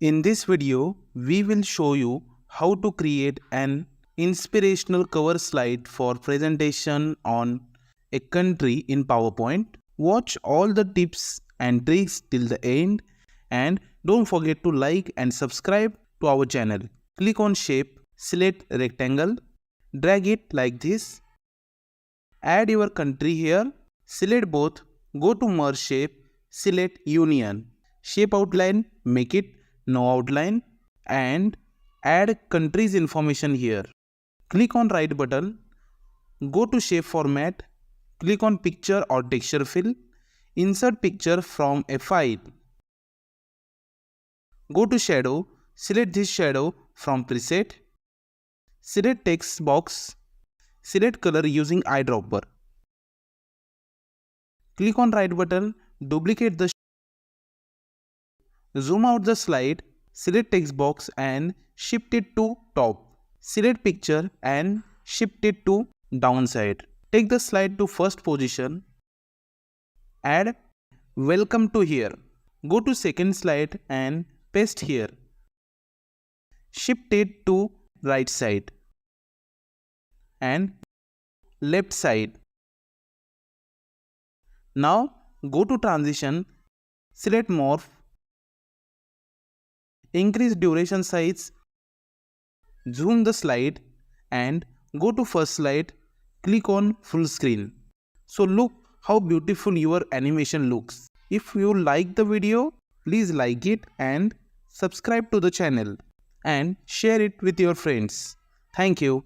In this video, we will show you how to create an inspirational cover slide for presentation on a country in PowerPoint. Watch all the tips and tricks till the end and don't forget to like and subscribe to our channel. Click on shape, select rectangle, drag it like this. Add your country here, select both, go to merge shape, select union. Shape outline, make it no outline and add country's information here. Click on right button, go to shape format, click on picture or texture fill, insert picture from a file. Go to shadow, select this shadow from preset, select text box, select color using eyedropper. Click on right button, duplicate the zoom out the slide, select text box and shift it to top. Select picture and shift it to downside. Take the slide to first position. Add welcome to here. Go to second slide and paste here. Shift it to right side and left side. Now go to transition, select morph, increase duration size, zoom the slide and go to first slide, click on full screen. So look how beautiful your animation looks. If you like the video, please like it and subscribe to the channel and share it with your friends. Thank you.